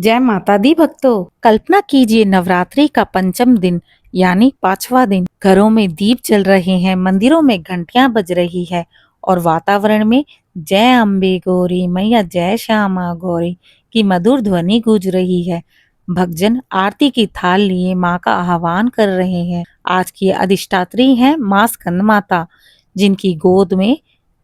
जय माता दी भक्तों। कल्पना कीजिए नवरात्रि का पंचम दिन यानी पांचवा दिन। घरों में दीप जल रहे हैं, मंदिरों में घंटियां बज रही है और वातावरण में जय अम्बे गौरी मैया जय श्यामा गौरी की मधुर ध्वनि गूंज रही है। भक्तजन आरती की थाल लिए माँ का आह्वान कर रहे हैं। आज की अधिष्ठात्री हैं माँ स्कंद माता, जिनकी गोद में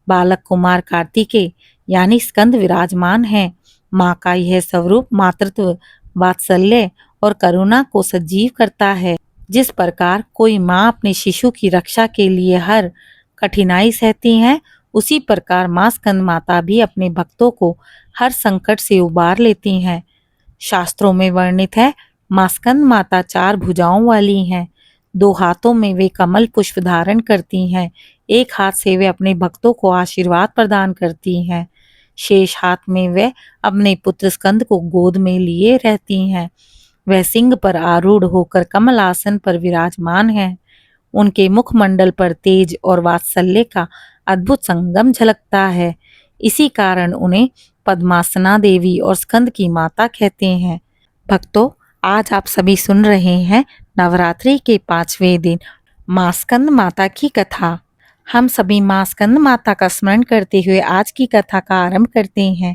बालक कुमार कार्तिकेय यानी स्कंद विराजमान हैं। माँ का यह स्वरूप मातृत्व, वात्सल्य और करुणा को सजीव करता है। जिस प्रकार कोई माँ अपने शिशु की रक्षा के लिए हर कठिनाई सहती है, उसी प्रकार माँ स्कंद माता भी अपने भक्तों को हर संकट से उबार लेती हैं। शास्त्रों में वर्णित है, माँ स्कंद माता चार भुजाओं वाली हैं। दो हाथों में वे कमल पुष्प धारण करती हैं, एक हाथ से वे अपने भक्तों को आशीर्वाद प्रदान करती हैं। शेष हाथ में वे अपने पुत्र स्कंद को गोद में लिए रहती हैं। वह सिंह पर आरूढ़ होकर कमल आसन पर विराजमान हैं। उनके मुखमंडल पर तेज और वात्सल्य का अद्भुत संगम झलकता है। इसी कारण उन्हें पद्मासना देवी और स्कंद की माता कहते हैं। भक्तों, आज आप सभी सुन रहे हैं नवरात्रि के पांचवें दिन माँ स्कंद माता की कथा। हम सभी माँ स्कंद माता का स्मरण करते हुए आज की कथा का आरंभ करते हैं।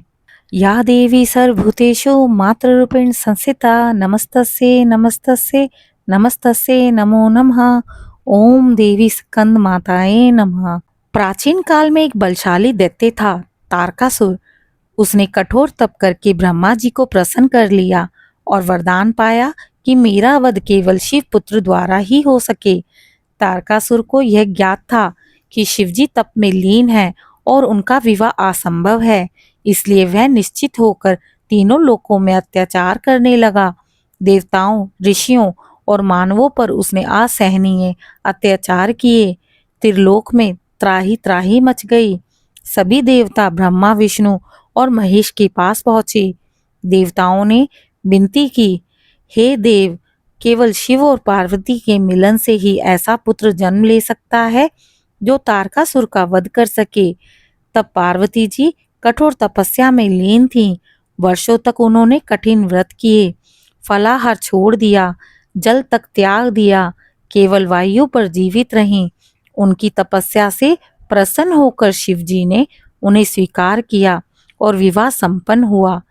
या देवी सर्वभूतेषु मातृरूपेण संस्थिता नमस्तस्यै नमस्तस्यै नमस्तस्यै नमो नमः। ओम देवी स्कंद माताए नमः। प्राचीन काल में एक बलशाली दैत्य था, तारकासुर। उसने कठोर तप करके ब्रह्मा जी को प्रसन्न कर लिया और वरदान पाया कि मेरा वध केवल शिव पुत्र द्वारा ही हो सके। तारकासुर को यह ज्ञात था कि शिवजी तप में लीन है और उनका विवाह असंभव है, इसलिए वह निश्चित होकर तीनों लोकों में अत्याचार करने लगा। देवताओं, ऋषियों और मानवों पर उसने असहनीय अत्याचार किए। त्रिलोक में त्राही त्राही मच गई। सभी देवता ब्रह्मा, विष्णु और महेश के पास पहुंचे। देवताओं ने विनती की, हे देव, केवल शिव और पार्वती के मिलन से ही ऐसा पुत्र जन्म ले सकता है जो तारकासुर का वध कर सके। तब पार्वती जी कठोर तपस्या में लीन थीं। वर्षों तक उन्होंने कठिन व्रत किए, फलाहार छोड़ दिया, जल तक त्याग दिया, केवल वायु पर जीवित रहीं। उनकी तपस्या से प्रसन्न होकर शिवजी ने उन्हें स्वीकार किया और विवाह संपन्न हुआ।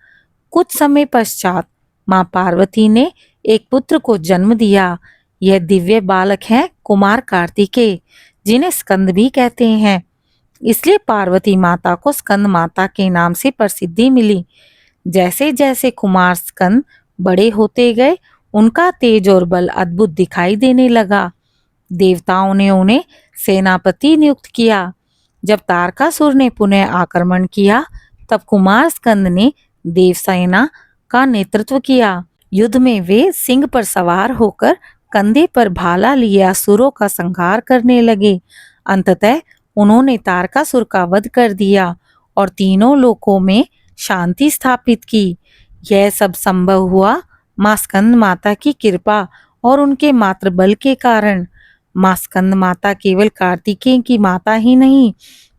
कुछ समय पश्चात माँ पार्वती ने एक पुत्र को जन्म दिया। यह दिव्य बालक है कुमार कार्तिकेय, जिन्हें स्कंद भी कहते हैं। इसलिए पार्वती माता को स्कंद माता के नाम से प्रसिद्धि मिली। जैसे जैसे कुमार स्कंद बड़े होते गए, उनका तेज और बल अद्भुत दिखाई देने लगा। देवताओं ने उन्हें सेनापति नियुक्त किया। जब तारकासुर ने पुनः आक्रमण किया, तब कुमार स्कंद ने देवसेना का नेतृत्व किया। युद्ध में वे सिंह पर सवार होकर कंधे पर भाला लिए असुरों का संहार करने लगे। अंततः उन्होंने तारकासुर का वध कर दिया और तीनों लोकों में शांति स्थापित की। यह सब संभव हुआ माँ स्कंद माता की कृपा और उनके मातृबल के कारण। माँ स्कंद माता केवल कार्तिकेय की माता ही नहीं,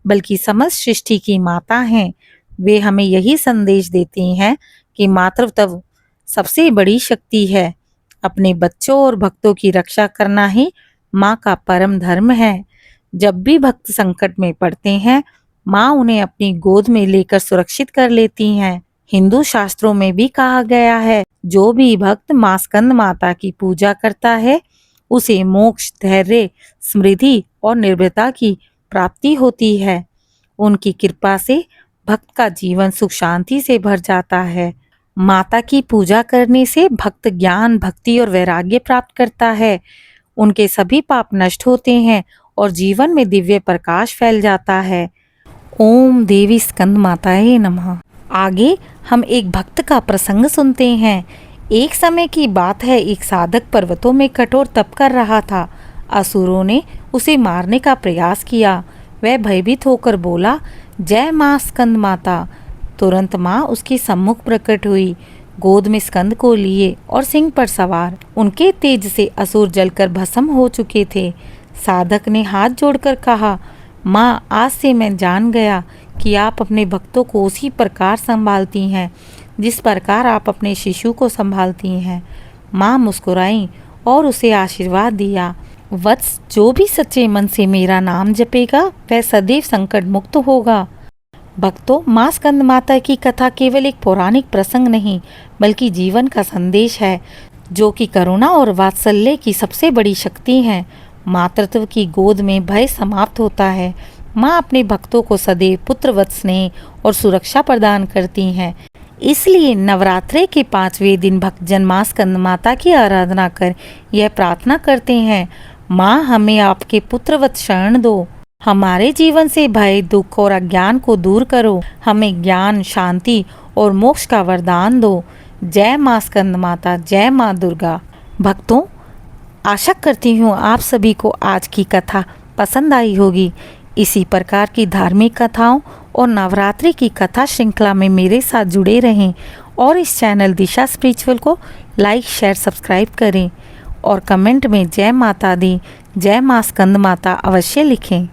बल्कि समस्त सृष्टि की माता हैं। वे हमें यही संदेश देती हैं कि मातृत्व सबसे बड़ी शक्ति है। अपने बच्चों और भक्तों की रक्षा करना ही माँ का परम धर्म है। जब भी भक्त संकट में पड़ते हैं, माँ उन्हें अपनी गोद में लेकर सुरक्षित कर लेती हैं। हिंदू शास्त्रों में भी कहा गया है, जो भी भक्त माँ स्कंद माता की पूजा करता है, उसे मोक्ष, धैर्य, समृद्धि और निर्भयता की प्राप्ति होती है। उनकी कृपा से भक्त का जीवन सुख शांति से भर जाता है। माता की पूजा करने से भक्त ज्ञान, भक्ति और वैराग्य प्राप्त करता है। उनके सभी पाप नष्ट होते हैं और जीवन में दिव्य प्रकाश फैल जाता है। ओम देवी स्कंद माताए नमः। आगे हम एक भक्त का प्रसंग सुनते हैं। एक समय की बात है, एक साधक पर्वतों में कठोर तप कर रहा था। असुरों ने उसे मारने का प्रयास किया। वह भयभीत होकर बोला, जय माँ स्कंद माता। तुरंत माँ उसके सम्मुख प्रकट हुई, गोद में स्कंद को लिए और सिंह पर सवार। उनके तेज से असुर जलकर भस्म हो चुके थे। साधक ने हाथ जोड़कर कहा, माँ, आज से मैं जान गया कि आप अपने भक्तों को उसी प्रकार संभालती हैं जिस प्रकार आप अपने शिशु को संभालती हैं। माँ मुस्कुराई और उसे आशीर्वाद दिया। वत्स, जो भी सच्चे मन से मेरा नाम जपेगा वह सदैव संकट मुक्त होगा। भक्तों, माँ स्कंद माता की कथा केवल एक पौराणिक प्रसंग नहीं बल्कि जीवन का संदेश है, जो कि करुणा और वात्सल्य की सबसे बड़ी शक्ति है। मातृत्व की गोद में भय समाप्त होता है। माँ अपने भक्तों को सदैव पुत्रवत स्नेह और सुरक्षा प्रदान करती हैं। इसलिए नवरात्रे के 5वें दिन भक्तजन माँ स्कंद माता की आराधना कर यह प्रार्थना करते हैं, माँ हमें आपके पुत्रवत शरण दो। हमारे जीवन से भय, दुख और अज्ञान को दूर करो। हमें ज्ञान, शांति और मोक्ष का वरदान दो। जय माँ स्कंद माता, जय माँ दुर्गा। भक्तों, आशा करती हूँ आप सभी को आज की कथा पसंद आई होगी। इसी प्रकार की धार्मिक कथाओं और नवरात्रि की कथा श्रृंखला में मेरे साथ जुड़े रहें और इस चैनल दिशा स्पिरिचुअल को लाइक, शेयर, सब्सक्राइब करें और कमेंट में जय माता दी, जय माँ स्कंद माता अवश्य लिखें।